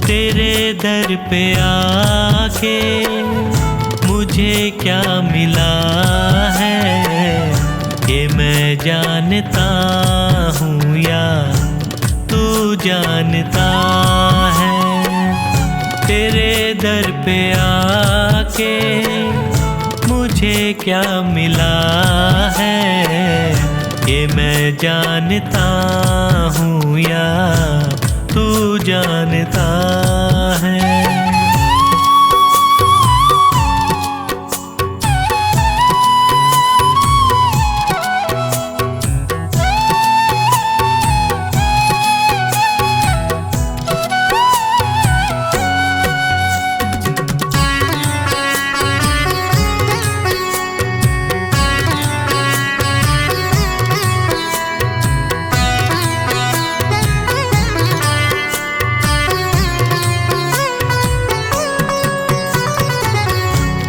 तेरे दर पे आके मुझे क्या मिला है, ये मैं जानता हूँ या तू जानता है। तेरे दर पे आके मुझे क्या मिला है, ये मैं जानता हूँ या तू जानता है।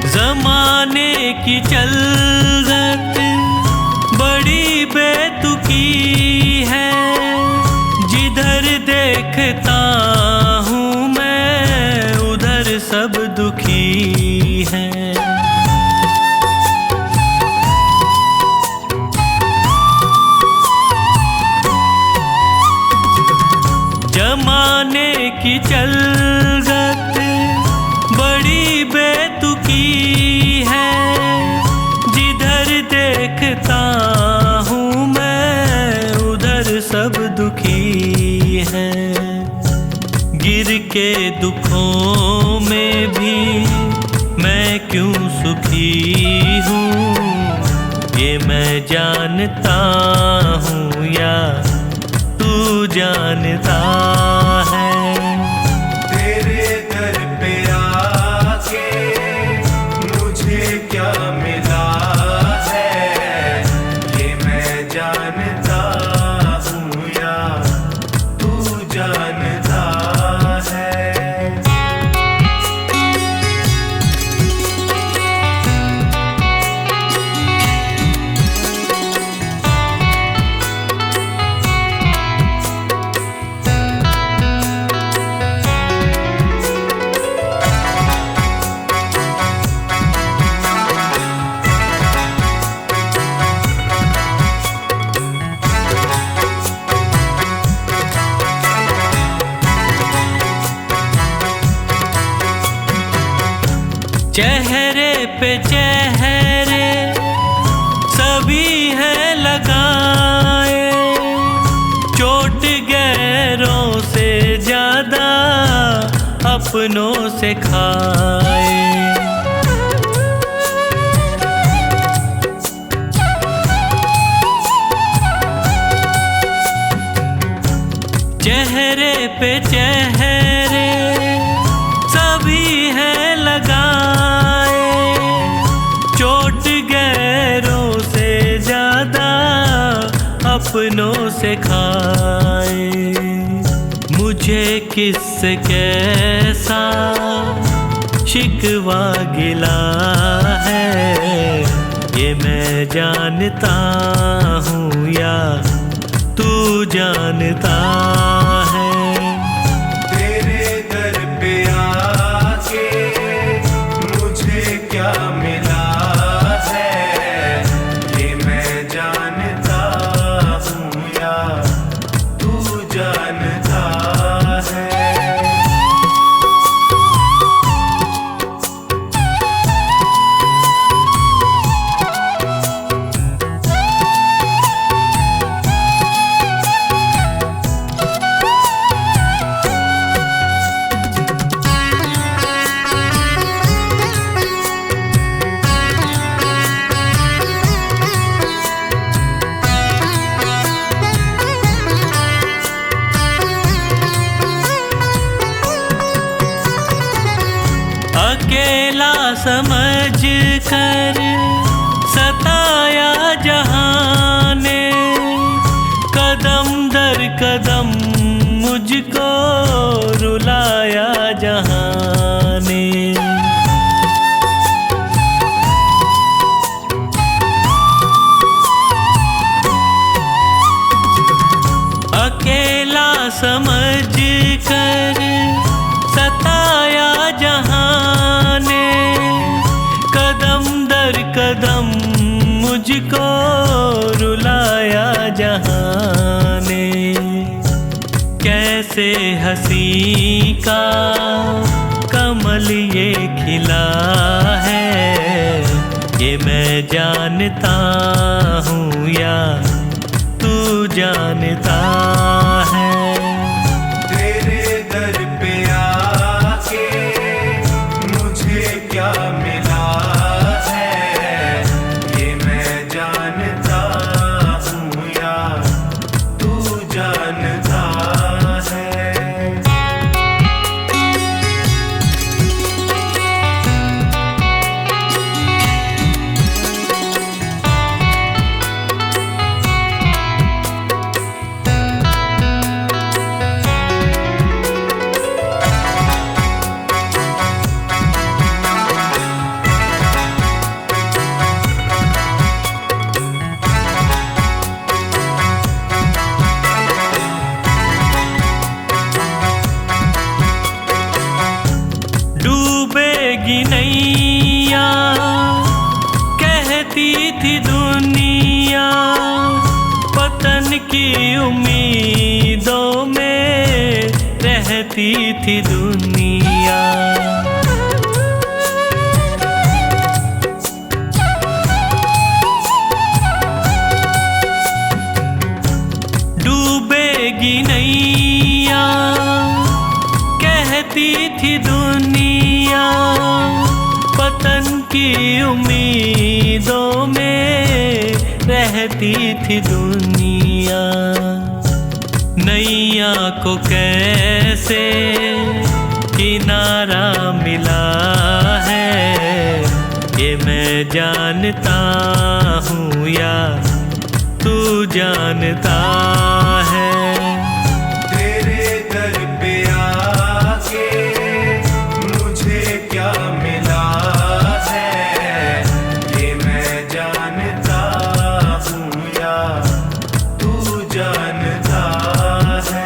ज़माने की चलत बड़ी बेतुकी है, जिधर देखता हूँ मैं उधर सब दुखी है। ज़माने की चलत बड़ी बेतुकी है, जिधर देखता हूँ मैं उधर सब दुखी है। गिर के दुखों में भी मैं क्यों सुखी हूँ, ये मैं जानता हूँ या तू जानता है। क्या मिला है, ये मैं जानता हूँ या तू जानता है। चेहरे पे चेहरे सभी हैं लगाए, चोट गैरों से ज्यादा अपनों से खाए। चेहरे पे चेहरे सभी हैं लगाए, चोट गैरों से ज्यादा अपनों से खाए। मुझे किससे कैसा शिकवा गिला है, ये मैं जानता हूँ या तू जानता है। तेरे दर पे आके मुझे क्या मिला है, ये मैं जानता हूँ या तू जानता है। अकेला समझ कर सताया जहाँ ने, कदम दर कदम मुझको रुलाया जहाँ ने। अकेला समझ कर कैसे हंसी का कमल ये खिला है, ये मैं जानता हूँ या तू जानता है। तेरे दर पे आके मुझे क्या मिला है, ये मैं जानता हूँ या तू जानता है। डूबेगी नैया कहती थी दुनिया, पतन की उम्मीदों में रहती थी दुनिया। डूबेगी नैया कहती थी दुनिया, पतन की उम्मीदों में रहती थी दुनिया। नैया को कैसे किनारा मिला है, ये मैं जानता हूँ या तू जानता है। तेरे दर पे आके मुझे क्या मिला है, ये मैं जानता हूँ या तू जानता है।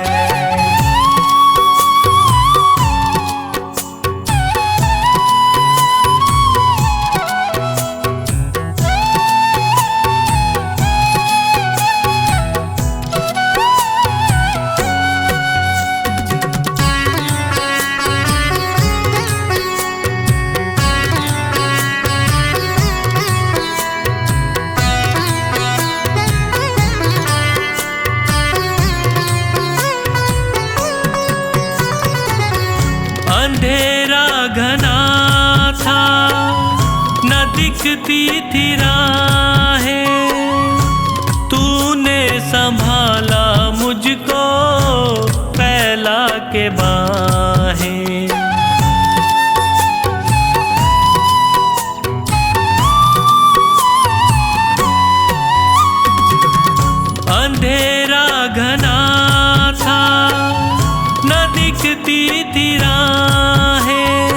अंधेरा घना था न दिखती थी राहें, तूने संभाला मुझको फैला के बाहें। अंधेरा घना था न दिखती थी राहें,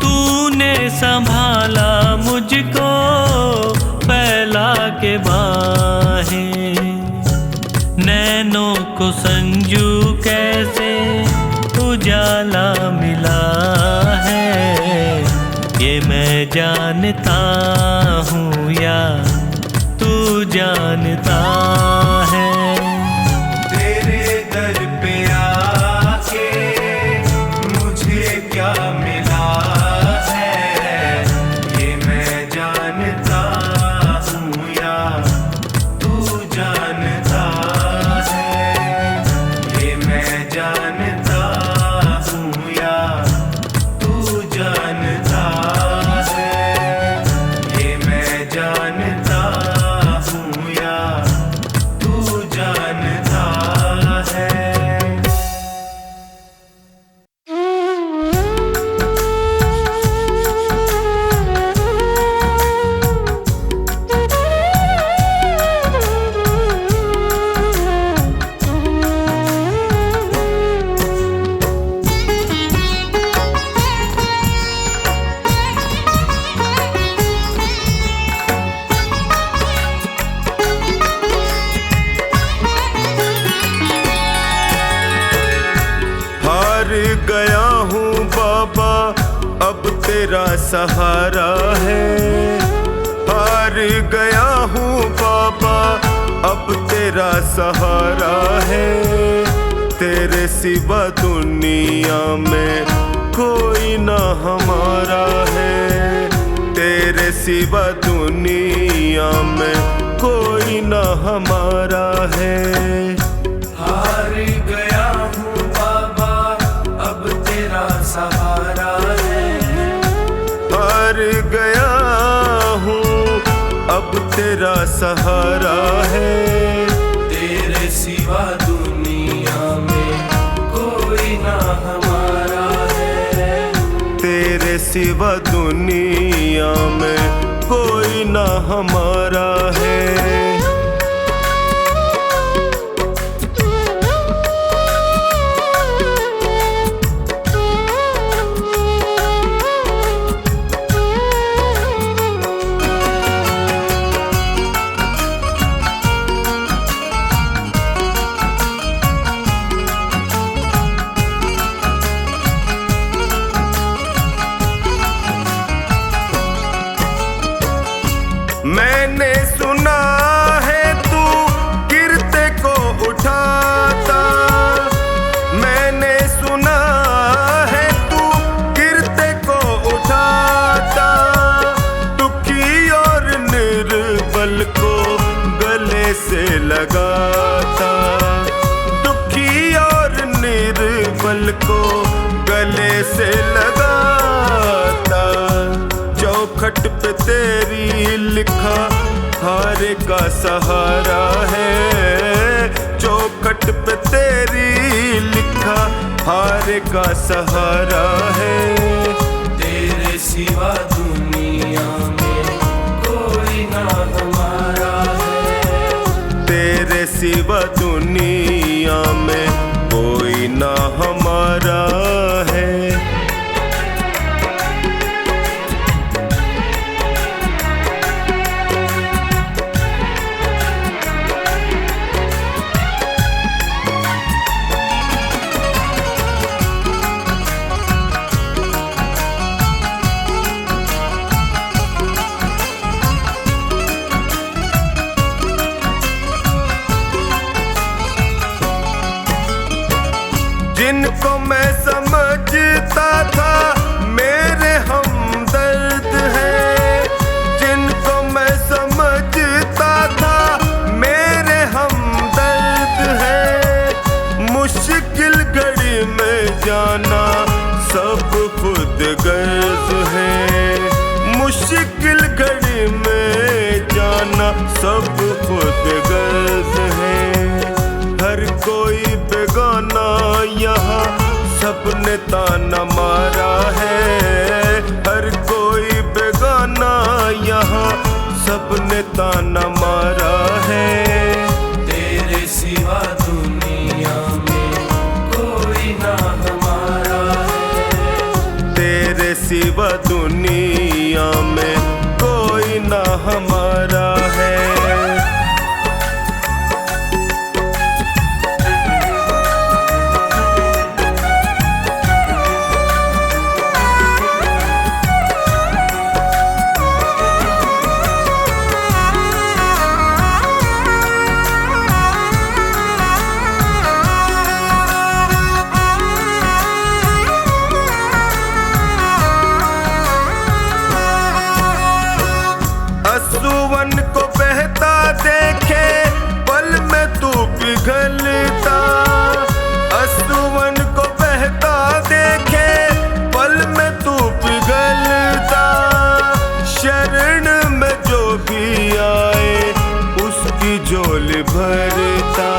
तूने संभाला मुझको फैला के बाहें। नैनों को संजू कैसे उजाला मिला है, ये मैं जानता हूँ या तू जानता है। तेरे दर पे आके मुझे क्या मिला है, ये मैं जानता हूँ या तू जानता है। ये मैं जानता हूँ या तू जानता है, ये मैं जानता हूँ या तू जानता है। हार गया हूँ बाबा अब तेरा सहारा है, हार गया हूँ बाबा अब तेरा सहारा है। तेरे सिवा दुनिया में कोई ना हमारा है, तेरे सिवा दुनिया में कोई ना हमारा है। हार गया हूँ बाबा अब तेरा सहारा है, हार गया हूँ अब तेरा सहारा है। तेरे सिवा दुनिया में कोई ना हमारा है, तेरे सिवा दुनिया में कोई ना हमारा है। मैंने सुना है तू गिरते को उठाता, मैंने सुना है तू गिरते को उठाता, दुखी और निर्बल को गले से लगाता, दुखी और निर्बल को गले से लगाता। चौखट पे तेरी लिखा हार का सहारा है, चौखट पे तेरी लिखा हार का सहारा है। तेरे सिवा दुनिया में कोई ना हमारा है, तेरे सिवा दुनिया में कोई ना हमारा है। जिनको मैं समझता था मेरे हमदर्द हैं, जिनको मैं समझता था मेरे हमदर्द हैं, मुश्किल घड़ी में जाना सब खुद गर्ज है, मुश्किल घड़ी में जाना सब खुद गर्ज है। हर कोई बेगाना यहाँ सबने ताना मारा है, हर कोई बेगाना यहाँ सबने ताना मारा है। तेरे सिवा दुनिया में कोई ना हमारा है, तेरे सिवा दुनिया में कोई ना हमारा है। असुवन को बहता देखे पल में तू पिघलता, असुवन को बहता देखे पल में तू पिघलता, शरण में जो भी आए उसकी झोली भरता,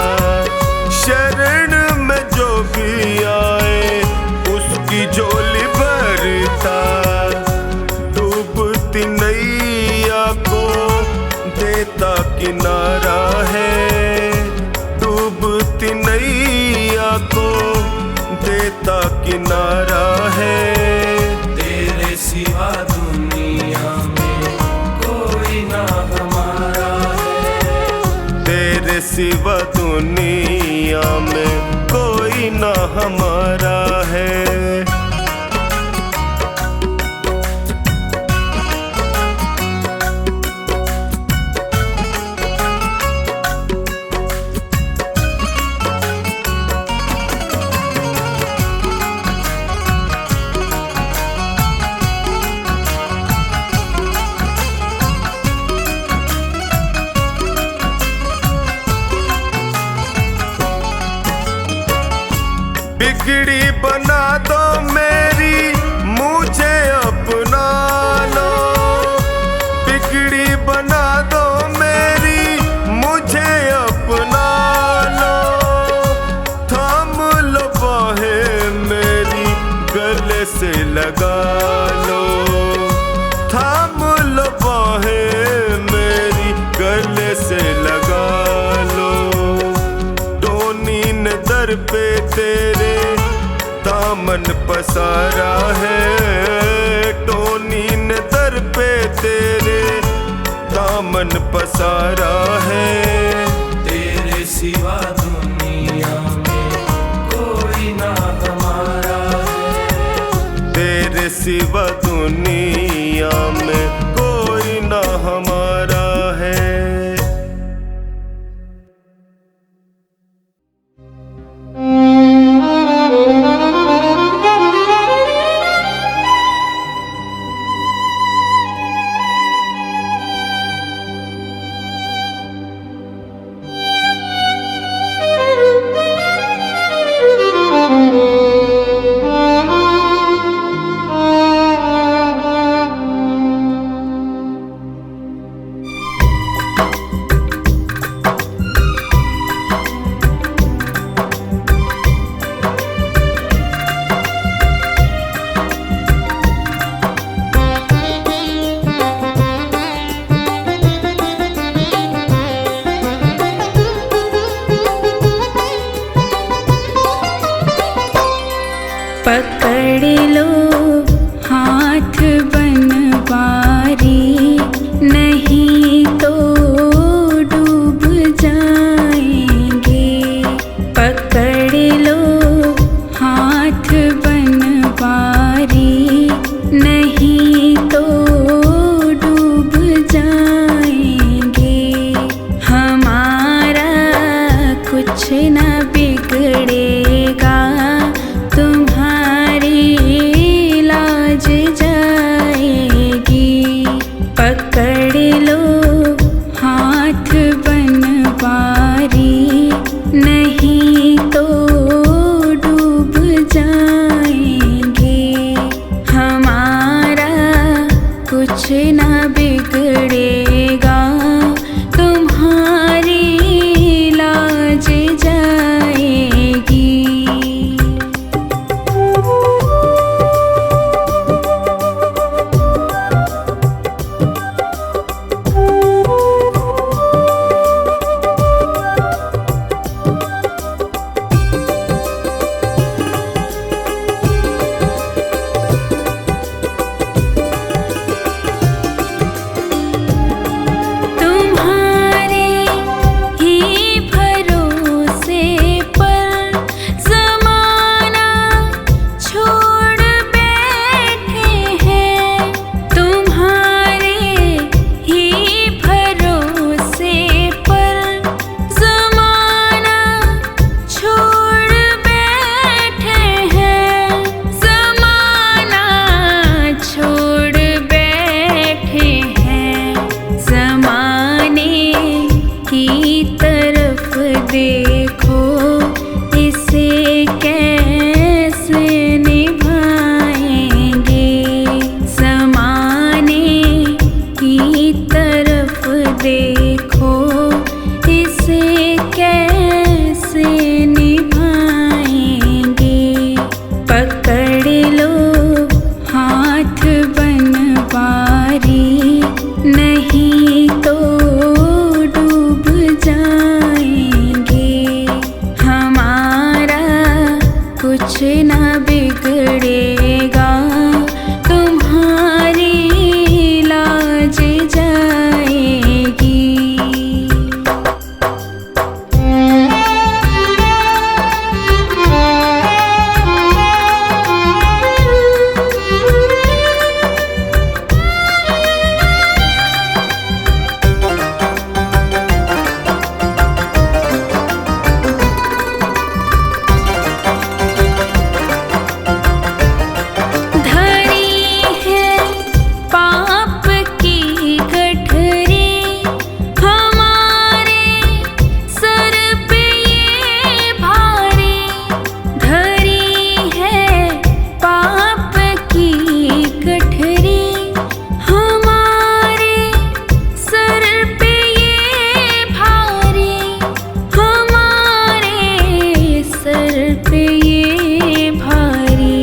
शरण में जो भी आए उसकी झोली भरता। डूबती नैया को देता किनारा है, डूबती नैया को देता किनारा है। तेरे सिवा दुनिया में कोई ना हमारा है, तेरे सिवा दुनिया में कोई ना हमारा है। बिगड़ी बना दो मेरी, मुझे अपना लो। बिगड़ी बना दो मेरी, मुझे अपना लो। थाम लो बाहें मेरी, गले से लगा लो। थाम लो बाहें मेरी, गले से लगा लो। टोनी ने दर पे तेरे दामन पसारा है। टोनी ने दर पे तेरे दामन पसारा है। तेरे सिवा दुनिया में कोई ना हमारा है। तेरे सिवा दुनिया में कोई ना हमारा है। पकड़ लो हाथ बनवारी, नहीं तो डूब जाएंगे। पकड़ लो हाथ बनवारी, नहीं तो डूब जाएंगे। हमारा कुछ न बिगड़ेगा, तुम्हारी लाज जाएगी। पकड़ लो हाथ बनवारी, नहीं तो डूब जाएंगे। हमारा कुछ न बिगड़ेगा, तुम्हारी लाज जाएगी। पे ये भारी,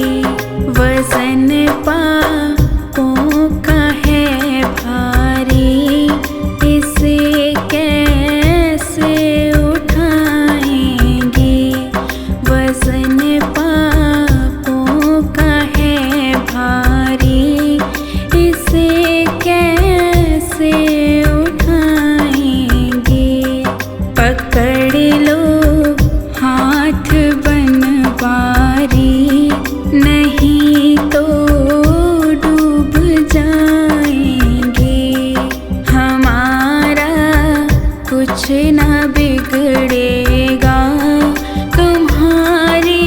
वजन पापों का है भारी, इसे कैसे उठाएंगे। वजन पापों का है भारी, इसे कैसे उठाएंगे। पकड़ लो हाथ बनवारी, नहीं तो डूब जाएंगे। हमारा कुछ ना बिगड़ेगा, तुम्हारी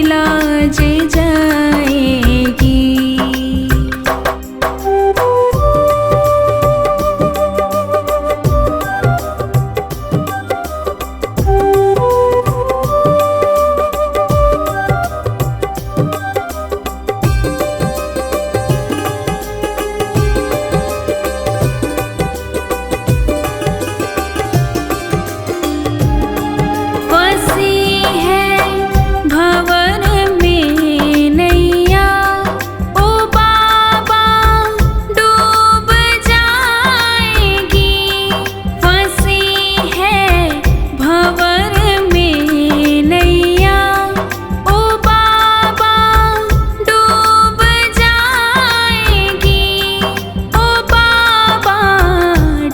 लाज जाएगी। फंसी है भंवर में नैया, ओ बाबा डूब जाएगी। फंसी है भंवर में नैया, ओ बाबा डूब जाएगी। ओ बाबा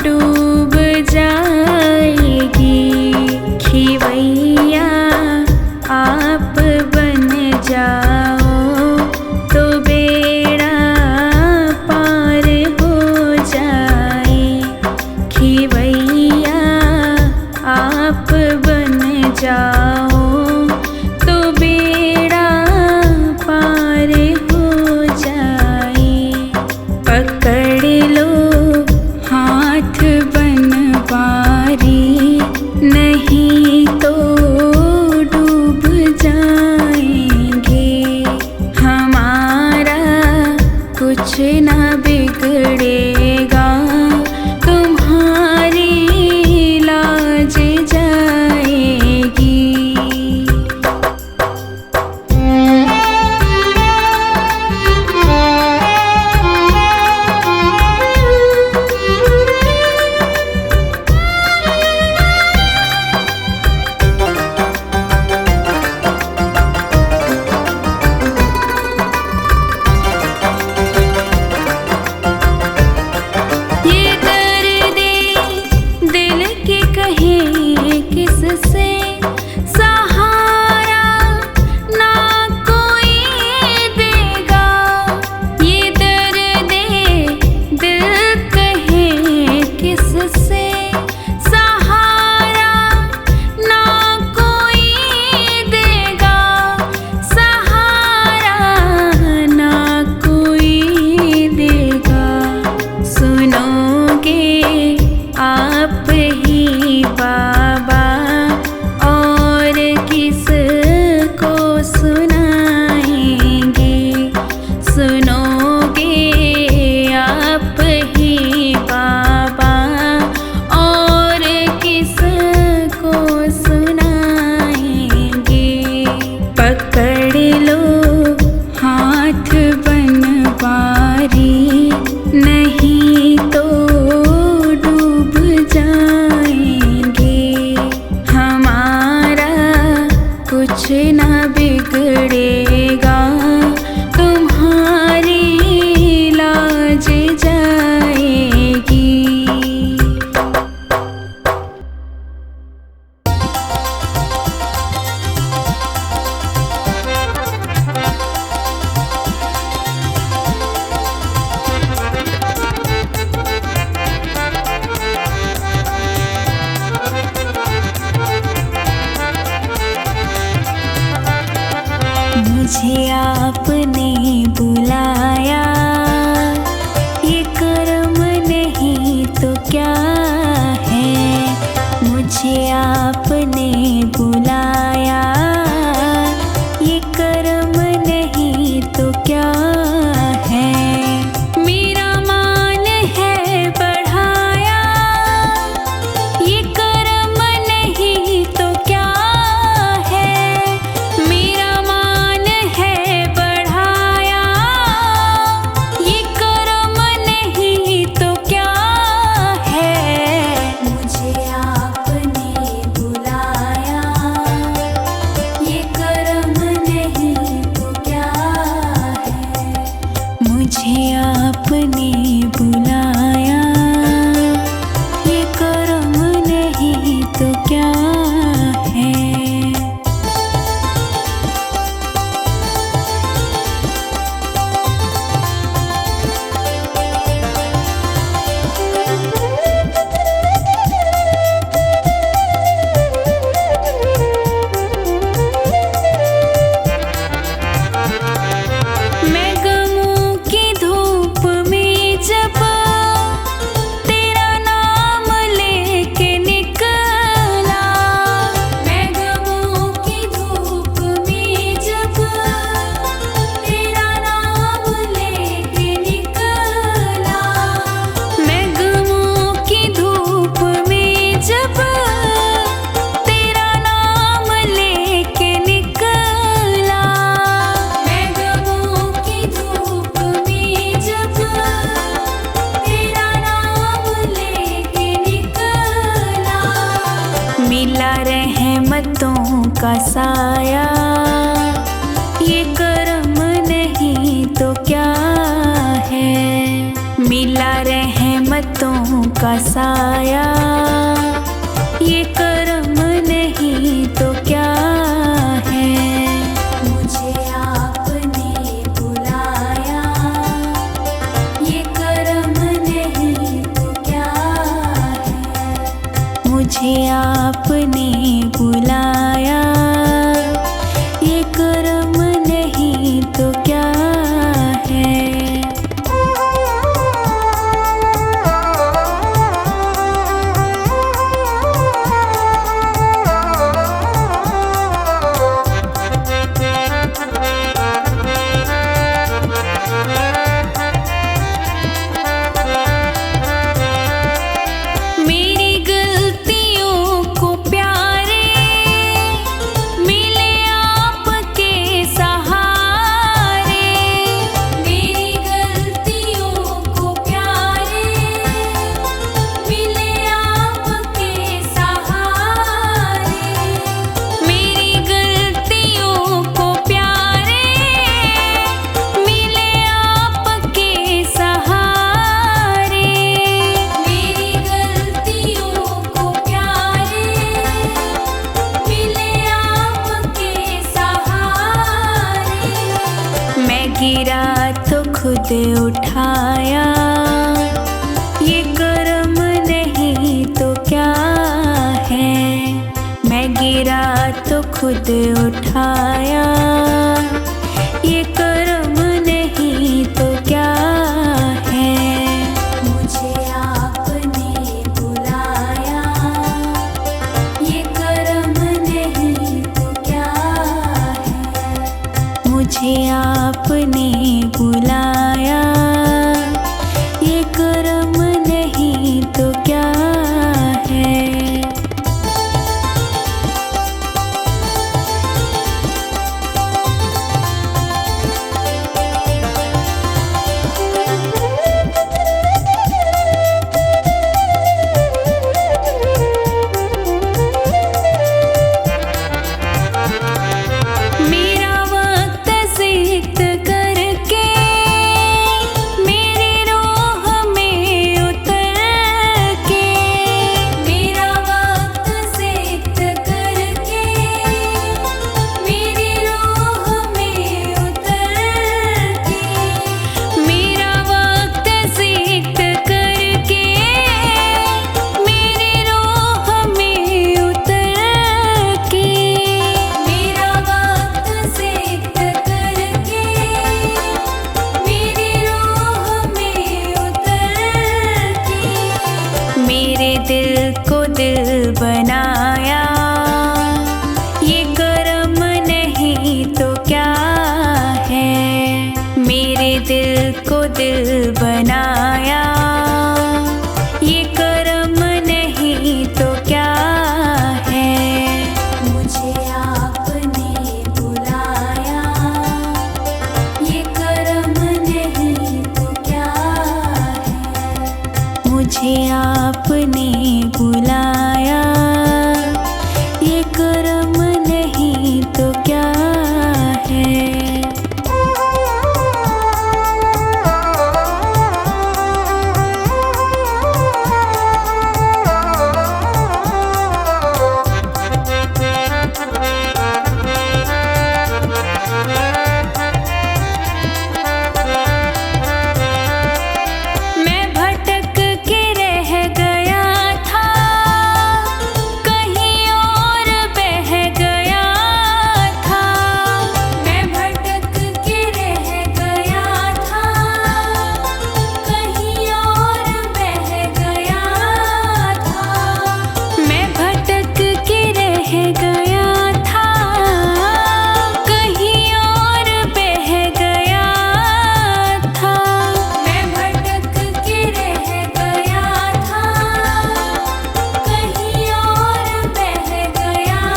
डूब जाएगी। खिवैया आप बन जाओ तो बेड़ा पार हो जाए। खिवैया आप बन जाओ तो बेड़ा पार हो जाए। पकड़ लो हाथ बनवारी, नहीं तो डूब जाएंगे। हमारा कुछ ना बिगड़ेगा, तुम्हारी लाज जाएगी। ये दर्द दिल के कहे किससे, सहारा ना कोई देगा। ये दर्द दिल कहे किससे, सहारा ना कोई देगा। सहारा ना कोई देगा। सुनोगे आप ही बाबा, और किस को सुनाएंगे। सुनोगे आप ही बाबा, और किस को सुनाएंगे। पकड़ लो हाथ बनवारी, नहीं तो डूब जाएंगे। हमारा कुछ ना बिगड़ेगा, तुम्हारी लाज जाएगी। मुझे आपने बुलाया, ये कर्म नहीं तो क्या है। मुझे आपने बुलाया, ये कर्म नहीं तो क्या है। मेरा मान है बढ़ाया, ये कर्म नहीं तो क्या है। का साया, ये कर्म नहीं तो क्या है। मुझे आपने बुलाया, ये कर्म नहीं तो क्या है। मुझे आपने बुलाया, ये कर्म नहीं तो क्या है। मेरी गलतियों को प्यारे मिले आपके सहारे। मेरी गलतियों को प्यारे मिले आपके सहारे। मेरी गलतियों को प्यारे मिले आपके सहारे। मेरी गलतियों को प्यारे मिले आपके सहारे। मैं गिरा तो खुद उठाया, ये कर्म नहीं तो क्या है। मैं गिरा तो खुद उठाया, ये कर्म नहीं तो क्या है। मुझे आपने बुलाया, ये कर्म नहीं तो क्या है। मुझे आपने बुलाया, ये कर्म नहीं तो क्या है। मेरा वक्त सिक्त करके मेरी रोह में उतर के। मेरा वक्त सिक्त करके मेरी रोह में उतर के। मेरा वक्त सिक्त करके मेरी रोह में उतर के। मेरा वक्त सिक्त करके मेरी रोह में उतर के। मेरे दिल को दिल बनाया, ये कर्म नहीं तो क्या है। मेरे दिल को दिल बनाया, ये कर्म नहीं तो क्या है। मुझे आपने बुलाया, ये कर्म नहीं तो क्या है। मुझे आपने बुलाया, ये कर्म नहीं तो क्या है। मैं भटक के रह गया था, कहीं और बह गया था। मैं भटक के रह गया था, कहीं और बह गया था। मैं भटक के रह गया था, कहीं और बह गया था। मैं भटक के रह गया था, कहीं और बह गया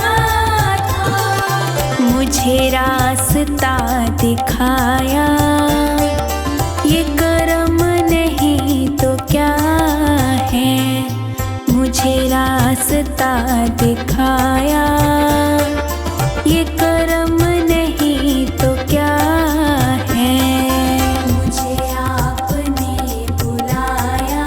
था। मुझे रास्ता दिखाया, ये कर्म नहीं तो क्या है। मुझे रास्ता दिखाया, ये कर्म नहीं तो क्या है। मुझे आपने बुलाया,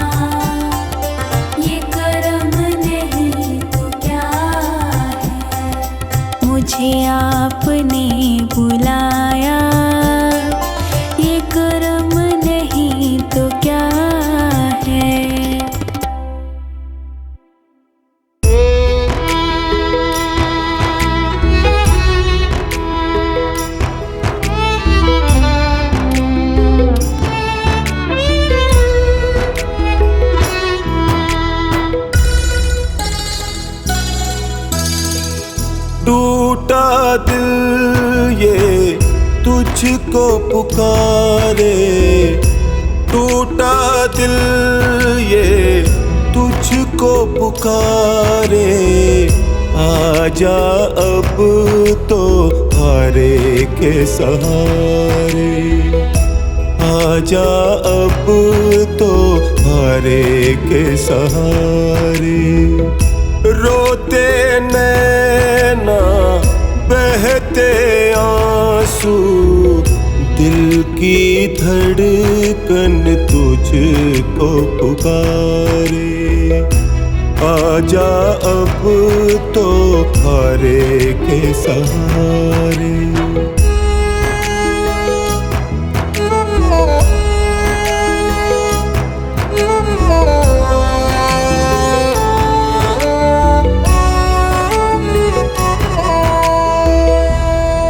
तुझको पुकारे, टूटा दिल ये तुझको पुकारे, आजा अब तो हारे के सहारे, आजा अब तो हारे के सहारे। रोते नैना बहते आंसू, दिल की धड़कन तुझको पुकारे, आजा अब तो हारे के सहारे।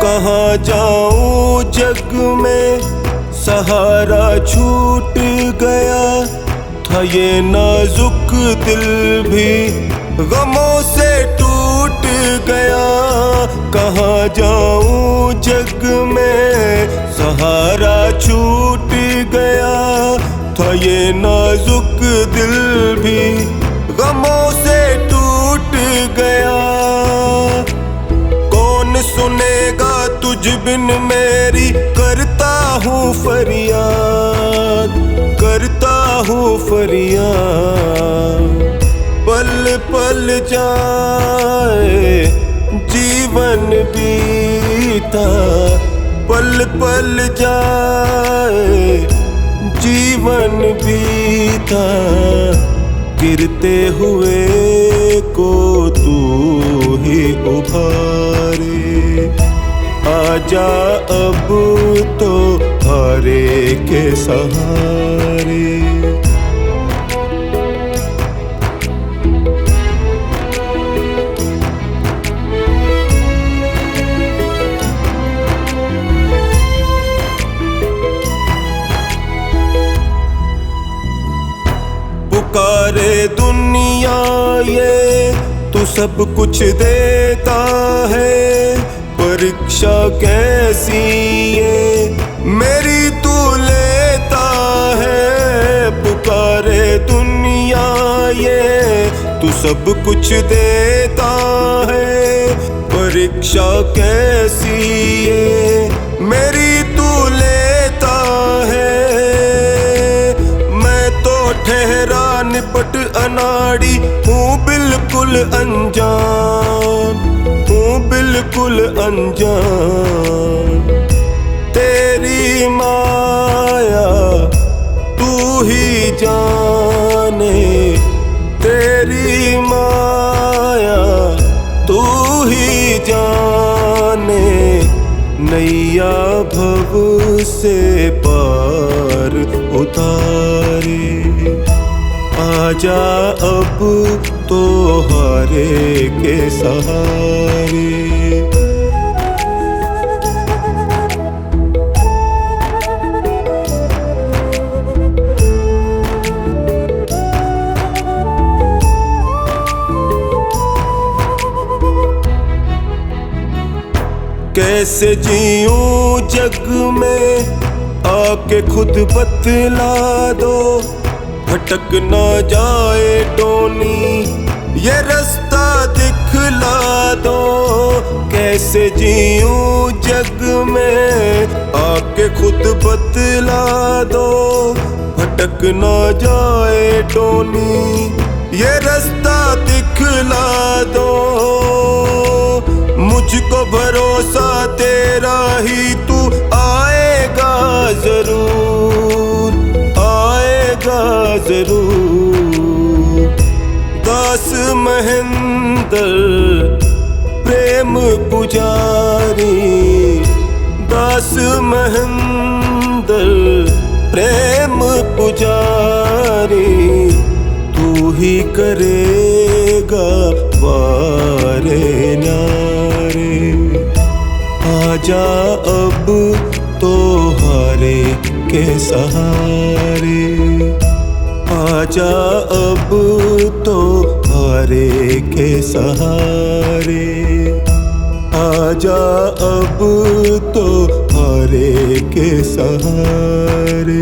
कहाँ जाऊं जग में सहारा छूट गया, था ये नाजुक दिल भी गमों से टूट गया। कहाँ जाऊं जग में सहारा छूट गया, था ये नाजुक दिल भी गमों से टूट गया। कौन सुनेगा तुझ बिन मेरी करता हूँ फरियाद, करता हूँ फरियाद। पल पल जाए जीवन बीता, पल पल जाए जीवन बीता, गिरते हुए को तू ही उभारे, आजा अब तो हारे के सहारे। पुकारे दुनिया ये तू सब कुछ देता है, परीक्षा कैसी ये मेरी तू लेता है। पुकारे दुनिया ये तू सब कुछ देता है, परीक्षा कैसी ये मेरी तू लेता है। मैं तो ठहरा निपट अनाड़ी हूँ बिल्कुल अनजान, हूँ बिल्कुल अनजान। तेरी माया तू ही जाने, तेरी माया तू ही जाने। नैया भव से पार उतारे, आजा अब तो हारे के सहारे। कैसे जीऊं जग में आके खुद बतला दो, भटक ना जाए टोनी ये रास्ता दिखला दो। कैसे जीऊं जग में आके खुद बतला दो, भटक ना जाए टोनी ये रास्ता दिखला दो। मुझको भरोसा तेरा ही तू आएगा जरूर, आएगा जरूर। दास महेंद्र प्रेम पुजारी, दास महेंद्र प्रेम पुजारी। तू ही करेगा वारे न्यारे, आजा अब तो हारे के सहारे, आजा अब तो हारे के सहारे, आजा अब तो हारे तुम्हारे के सहारे।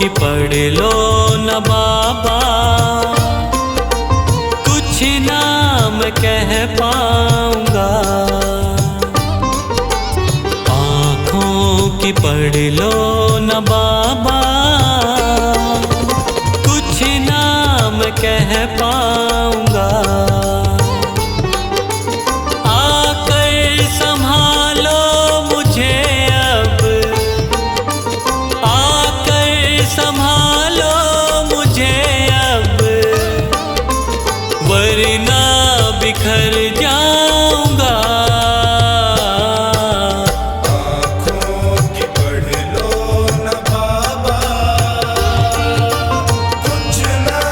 कि पढ़ लो न बाबा, कुछ ना मैं कह पाऊंगा। आँखों की पढ़ लो न बाबा, कुछ ना मैं कह पाऊंगा। आकर संभालो मुझे अब, संभालो मुझे अब, वरना बिखर जाऊंगा। आँखों की पढ़ लो न बाबा, कुछ ना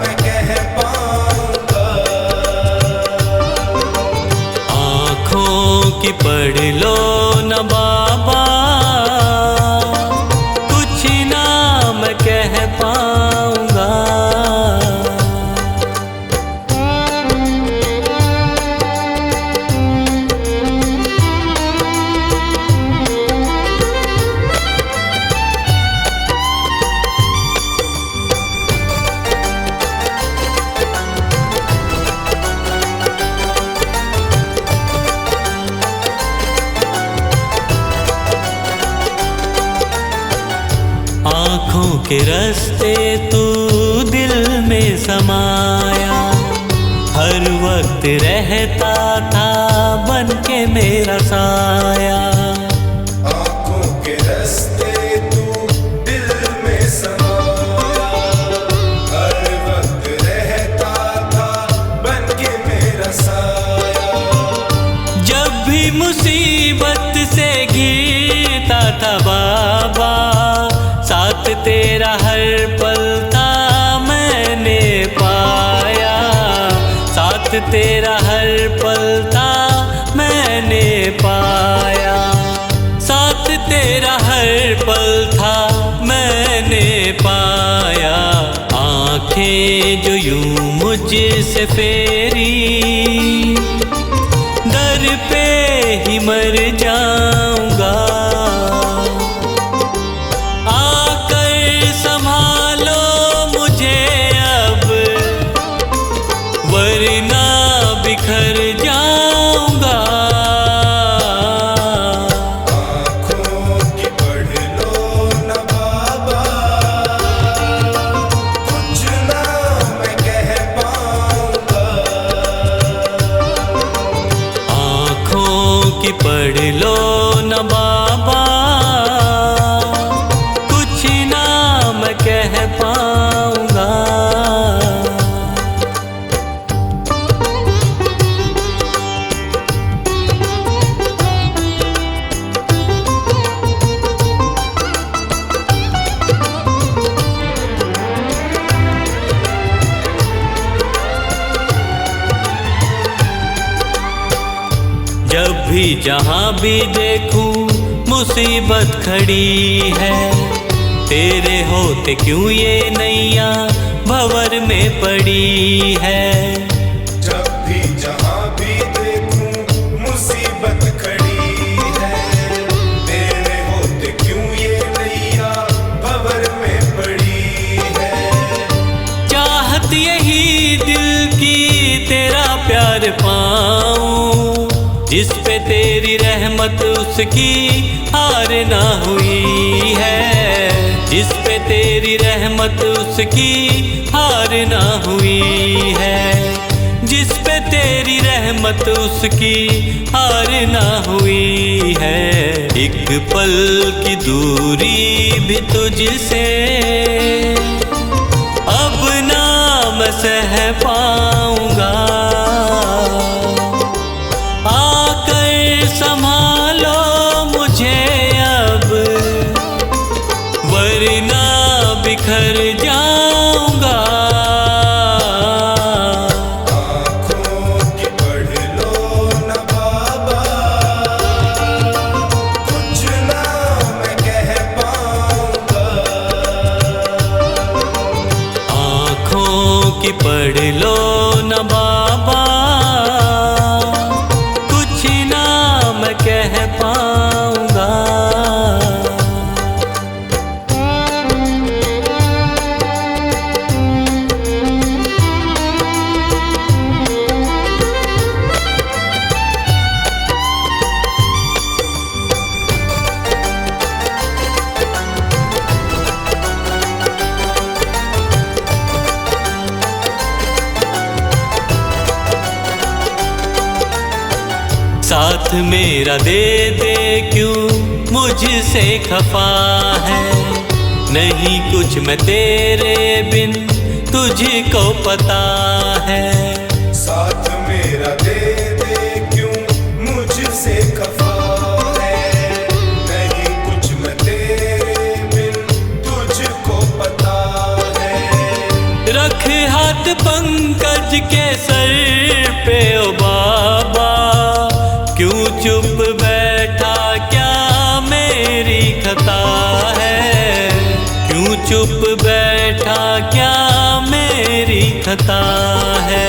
मैं कह पाऊंगा। आँखों की पढ़ लो न बाबा, मैं कह पाऊंगा। आँखों के रास्ते तू दिल में समाया, हर वक्त रहता था बन के मेरा साया। आँखों के रास्ते तू दिल में समाया, हर वक्त रहता था बन के मेरा साया। जब भी मुसीबत से घिरता था बाबा, साथ तेरा हर पल था मैंने पाया। साथ तेरा हर पल था मैंने पाया। साथ तेरा हर पल था मैंने पाया। आँखें जो यूं मुझसे फेरी, दर पे ही मर जाऊंगा। संभालो मुझे अब, वरना बिखर जाऊंगा। आँखों की पढ़ लो न बाबा, कुछ ना मैं कह पाऊंगा। आँखों की पढ़ लो न बाबा, मैं कह पाऊंगा। जब भी जहां भी देखूं मुसीबत खड़ी है, तेरे होते क्यों ये नैया भंवर में पड़ी है। जब भी जहां भी देखूं मुसीबत खड़ी है, तेरे होते क्यों ये नैया भंवर में पड़ी है। चाहत यही दिल की तेरा प्यार पाऊं, जिस पे तेरी रहमत उसकी हार ना हुई है। जिस पे तेरी रहमत उसकी हार ना हुई है। जिस पे तेरी रहमत उसकी हार ना हुई है। एक पल की दूरी भी तुझसे अब ना मैं सह पाऊंगा। आकर संभालो मुझे अब, बिखर जाऊंगा। आँखों की पढ़ लो न बाबा, कुछ ना मैं कह पाऊंगा। आँखों की पढ़ लो न बाबा, कुछ ना मैं कह पाऊंगा। साथ मेरा दे दे क्यों मुझसे खफा है, नहीं कुछ मैं तेरे बिन तुझको पता है। साथ मेरा दे दे क्यों मुझसे खफा है, नहीं कुछ मैं तेरे बिन तुझको पता है। रख हाथ पंकज के सर पे ओ बाबा, क्यों चुप बैठा क्या मेरी खता है। क्यों चुप बैठा क्या मेरी खता है।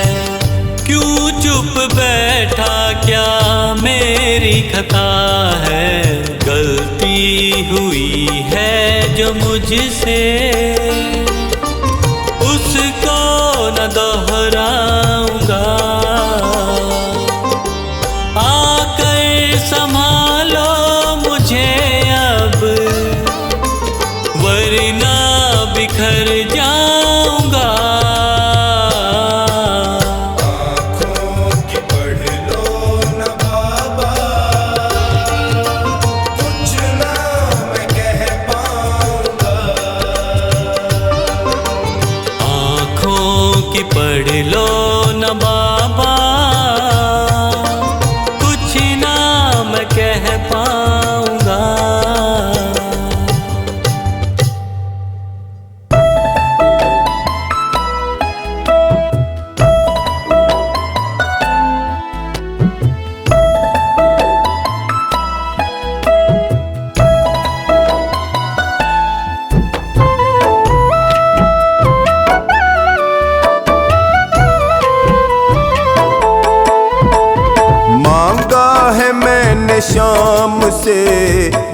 क्यों चुप बैठा क्या मेरी खता है। गलती हुई है जो मुझसे, उसको न दोहराऊंगा। आकर संभालो मुझे अब, वरना बिखर जाऊंगा। आँखों की पढ़ लो न बाबा, कुछ ना मैं कह पाऊंगा। आँखों की पढ़ लो न बाबा, कुछ ना मैं कह पाऊंगा। मांगा है मैंने शाम से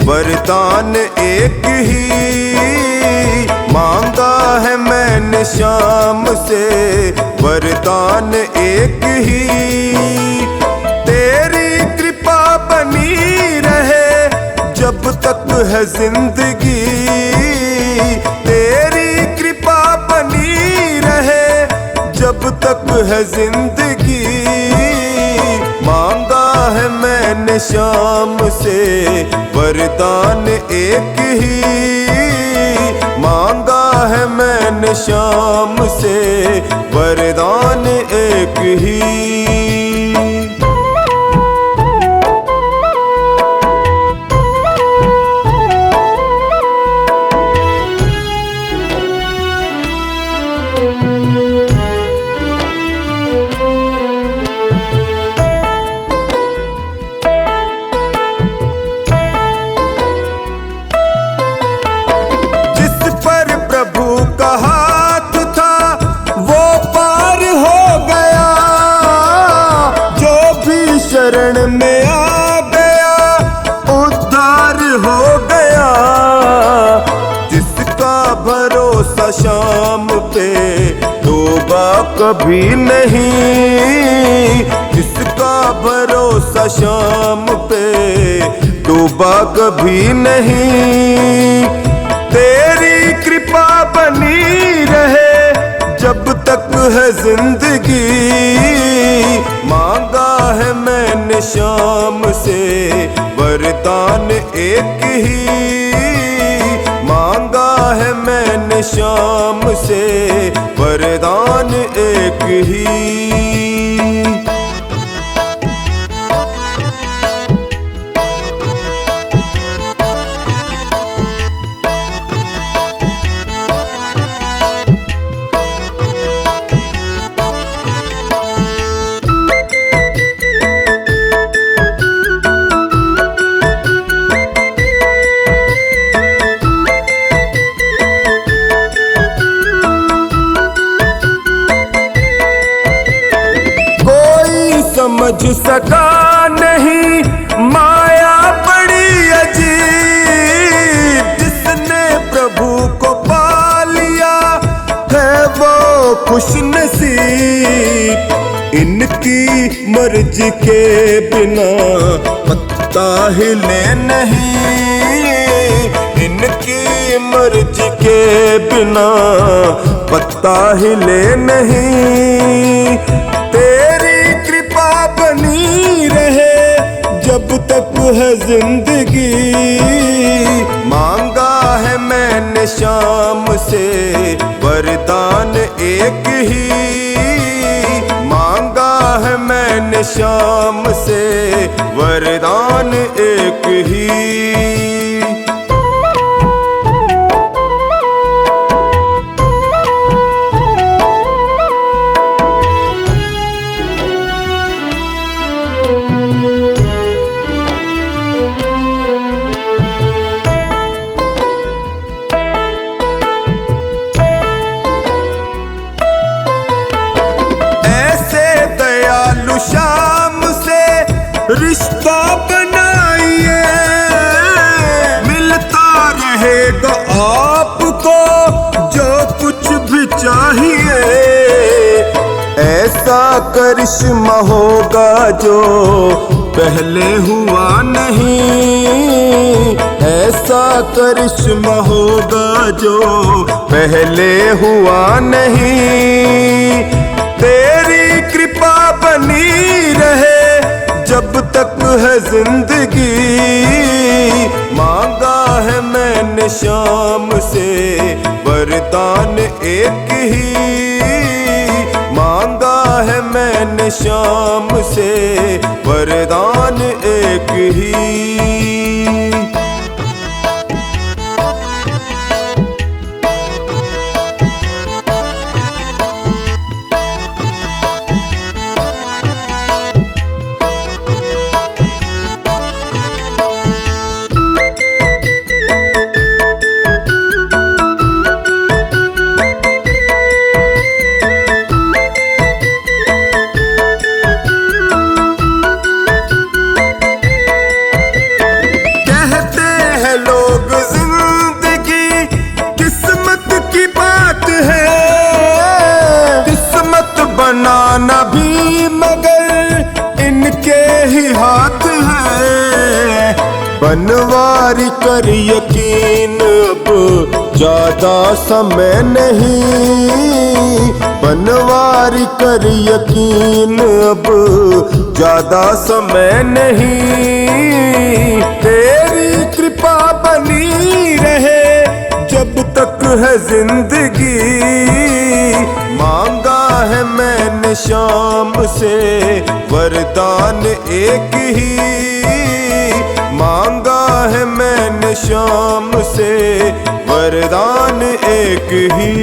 वरदान एक ही, मांगा है मैंने शाम से वरदान एक ही। तेरी कृपा बनी रहे जब तक है जिंदगी, तेरी कृपा बनी रहे जब तक है जिंदगी। मांगा है मैंने शाम से वरदान एक ही, मांगा है मैंने शाम से वरदान एक ही। जिस पर प्रभु का हाथ था वो पार हो गया, जो भी शरण में आ गया उद्धार हो गया। जिसका भरोसा शाम पे डूबा कभी नहीं, जिसका भरोसा शाम पे डूबा कभी नहीं। तेरी कृपा बनी रहे जब तक है जिंदगी। मांगा है मैंने शाम से वरदान एक ही, मांगा है मैंने शाम से वरदान एक ही। बुझ सका नहीं, माया बड़ी अजीब। जिसने प्रभु को पा लिया है वो खुश नसीब। इनकी मर्जी के बिना पत्ता हिले नहीं, इनकी मर्जी के बिना पत्ता हिले नहीं। तेरी कृपा बनी रहे जब तक है जिंदगी। मांगा है मैंने शाम से वरदान एक ही, मांगा है मैंने शाम से वरदान एक ही। शाम से रिश्ता बनाइए, मिलता रहेगा आपको जो कुछ भी चाहिए। ऐसा करिश्मा होगा जो पहले हुआ नहीं, ऐसा करिश्मा होगा जो पहले हुआ नहीं। तेरी कृपा बनी रहे जब तक है जिंदगी। मांगा है मैंने शाम से वरदान एक ही, मांगा है मैंने शाम से वरदान एक ही। बनाना भी मगर इनके ही हाथ है। बनवारी कर यकीन अब ज्यादा समय नहीं, बनवारी कर यकीन अब ज्यादा समय नहीं। तेरी कृपा बनी रहे जब तक है जिंदगी। मांगा है मैंने शाम से वरदान एक ही, मांगा है मैंने शाम से वरदान एक ही।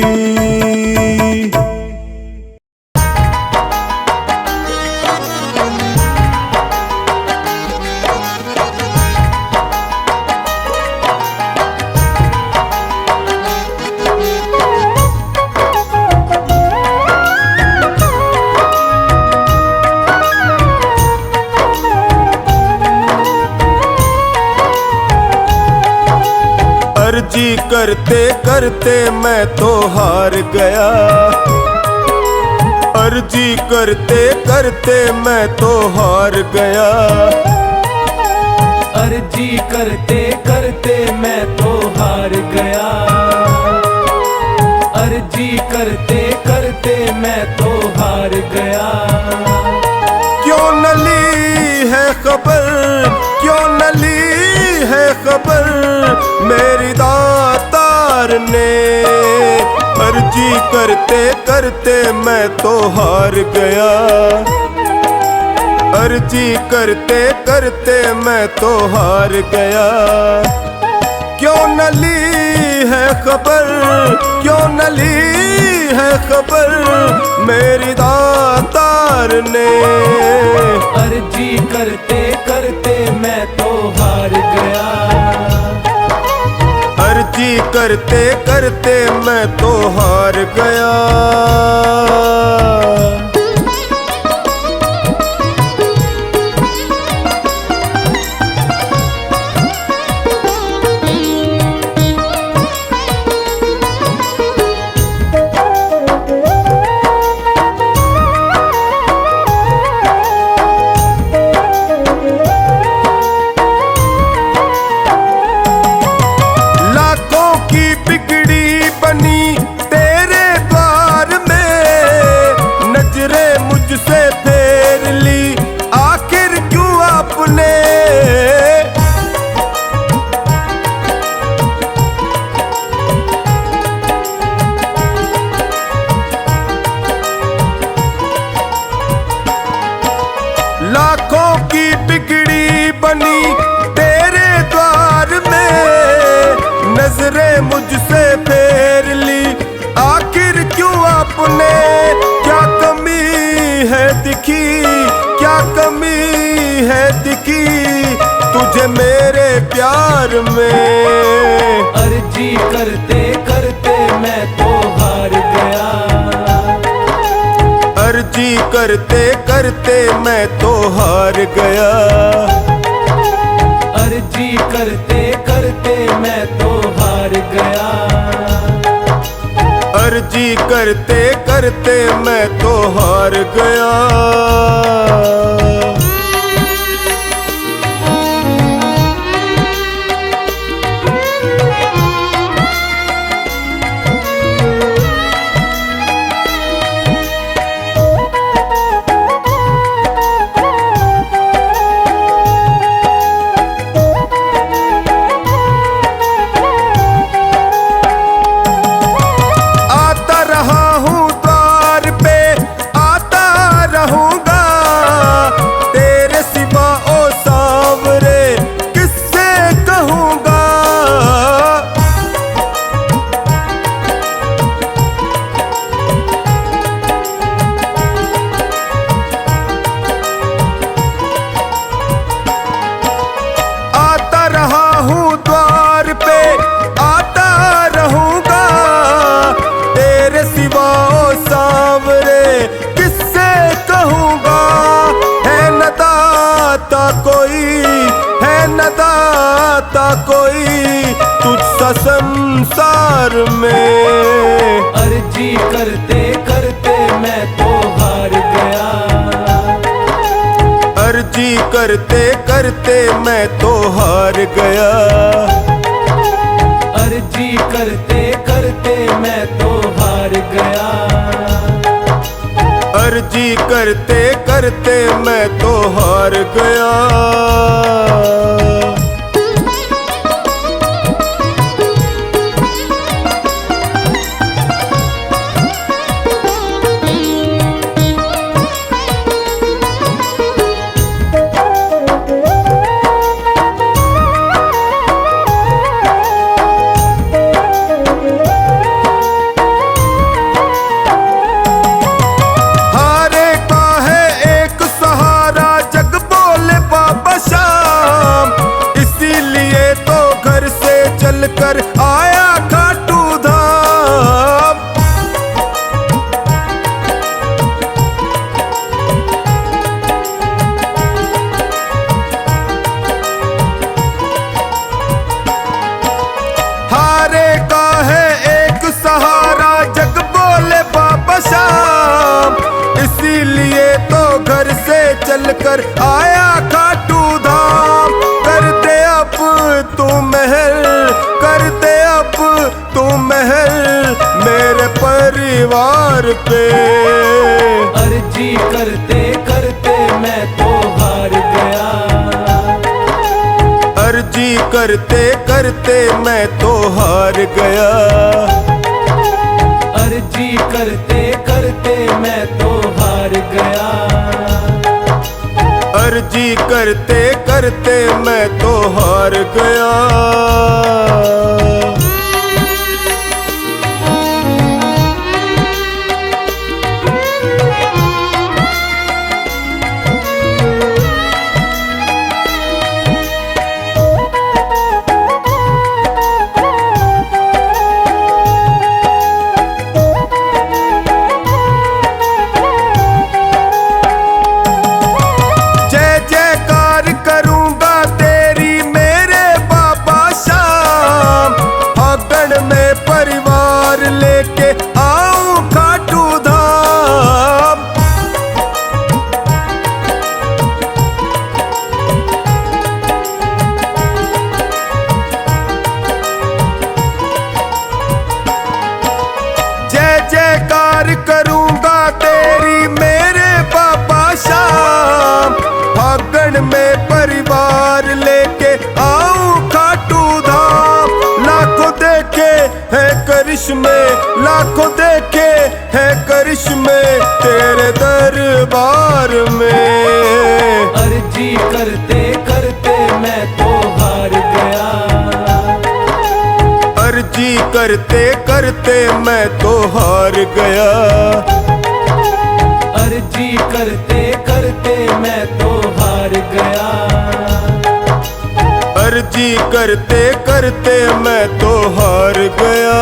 अर्जी करते करते मैं तो हार गया, अर्जी करते करते मैं तो हार गया। अर्जी करते करते मैं तो हार गया, अर्जी करते करते मैं तो हार गया। क्यों न ली है खबर, क्यों न ली है खबर मेरी दातार ने। अर्जी करते करते मैं तो हार गया, अर्जी करते करते मैं तो हार गया। क्यों न ली है खबर, क्यों न ली है खबर मेरी दातार ने। अर्जी करते करते मैं तो हार गया, अर्जी करते करते मैं तो हार गया। नजरें मुझसे फेर ली, आखिर क्यों आपने क्या कमी है दिखी, क्या कमी है दिखी तुझे मेरे प्यार में। अर्जी करते करते मैं तो हार गया, अर्जी करते करते मैं तो हार गया, अर्जी करते करते मैं तो हार गया, अर्जी करते करते मैं तो हार गया। कोई तुझसा संसार में। अर्जी करते करते मैं तो हार गया, अर्जी करते करते मैं तो हार गया, अर्जी करते करते मैं तो हार गया, अर्जी करते करते मैं तो हार गया। कर आया खाटू धाम, हारे का है एक सहारा जग बोले बाबा शाम, इसीलिए तो घर से चलकर आया खाटू धाम। कर दे अब तू महल, कर दे अब तू महल मेरे परिवार पे। अर्जी करते करते मैं तो हार गया, अर्जी करते करते मैं तो हार गया, अर्जी करते करते मैं तो हार गया, अर्जी करते करते मैं तो हार गया। करूंगा तेरी मेरे बाबा शाम, फागण में परिवार लेके आऊं खाटू धाम। लाखों देखे हैं करिश्मे, लाखों देखे हैं करिश्मे तेरे दरबार में। अर्जी करते करते मैं तो हार गया, करते करते मैं तो हार गया। अर्जी करते करते मैं तो हार गया। अर्जी करते करते मैं तो हार गया।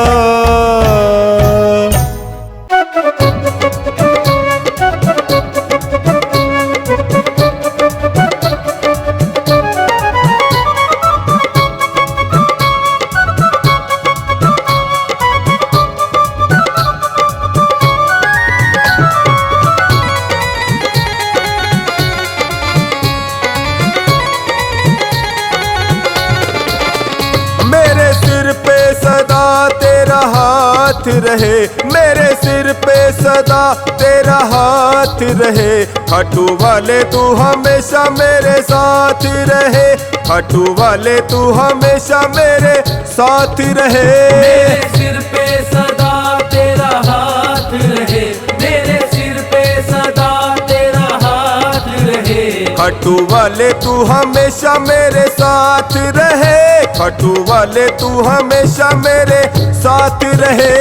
मेरे सिर पे सदा तेरा हाथ रहे, मेरे सिर पे सदा तेरा हाथ रहे। खाटू वाले तू हमेशा मेरे साथ रहे, खाटू वाले तू हमेशा मेरे साथ रहे। मेरे सिर पे सदा तेरा हाथ रहे, मेरे सिर पे सदा तेरा हाथ रहे। खाटू वाले तू हमेशा मेरे साथ रहे, खाटू वाले तू हमेशा मेरे साथ रहे।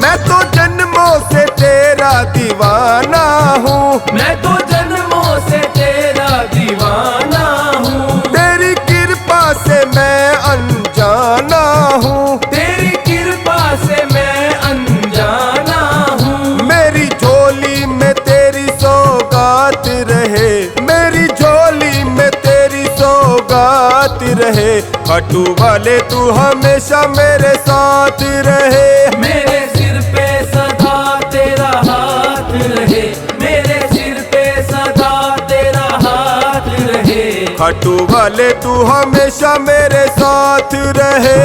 मैं तो जन्मों से तेरा दीवाना हूँ, मैं तो जन्मों से तेरा दीवाना हूँ। तेरी कृपा से मैं अनजाना हूँ, तेरी कृपा से मैं अनजाना हूँ। मेरी झोली में तेरी सौगात रहे, मेरी झोली में तेरी सौगात रहे। खाटू वाले तू हमेशा मेरे साथ रहे। मेरे सिर पे सदा तेरा हाथ रहे, मेरे सिर पे सदा तेरा हाथ रहे। खाटू वाले तू हमेशा मेरे साथ रहे।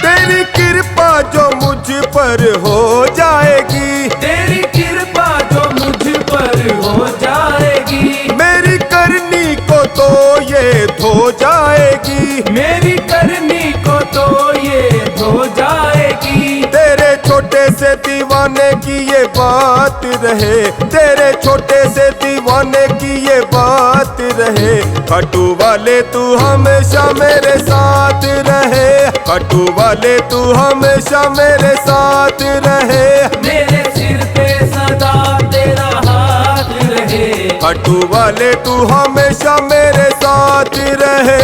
तेरी कृपा जो मुझ पर हो जाएगी, तेरी कृपा जो मुझ पर हो जाएगी। मेरी करनी को तो ये धो जाएगी, मेरी करनी को तो ये धो जाएगी। तेरे छोटे से दीवाने की ये बात रहे, तेरे छोटे से दीवाने की ये बात रहे। खाटू वाले तू हमेशा मेरे साथ रहे, खाटू वाले तू हमेशा मेरे साथ रहे। मेरे सिर पे सदा तेरा हाथ रहे, खाटू वाले तू हमेशा मेरे साथ रहे।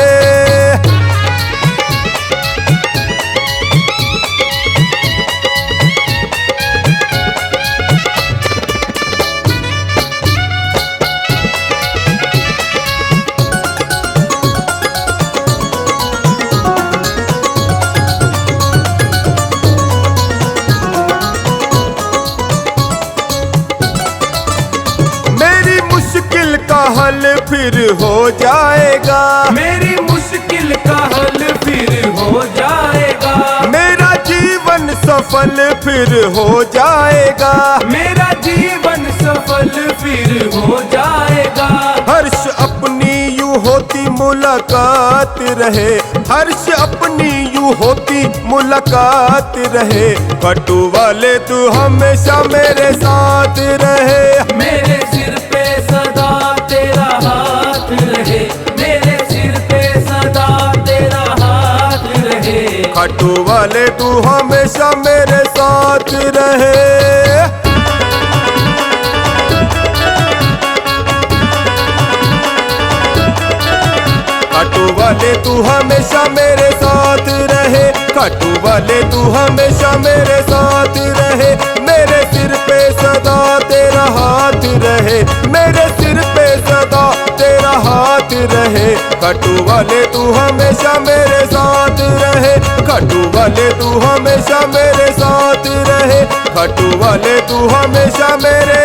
मेरी मुश्किल का हल फिर हो जाएगा, मेरी मुश्किल का हल फिर हो जाएगा। मेरा जीवन सफल फिर हो जाएगा, मेरा जीवन सफल फिर हो जाएगा। हर्ष अपनी यूं होती मुलाकात रहे, हर्ष अपनी यूं होती मुलाकात रहे। खाटू वाले तू हमेशा मेरे साथ रहे। मेरे सिर पे सदा तेरा हाथ रहे, मेरे सिर पे सदा तेरा हाथ रहे। खाटू वाले तू हमेशा मेरे साथ रहे। खाटू वाले तू हमेशा मेरे साथ रहे, खाटू वाले तू हमेशा मेरे साथ रहे। रहे, मेरे सिर पे सदा तेरा हाथ रहे। खट्टू वाले तू हमेशा मेरे साथ रहे, खट्टू वाले तू हमेशा मेरे साथ रहे, खट्टू वाले तू हमेशा मेरे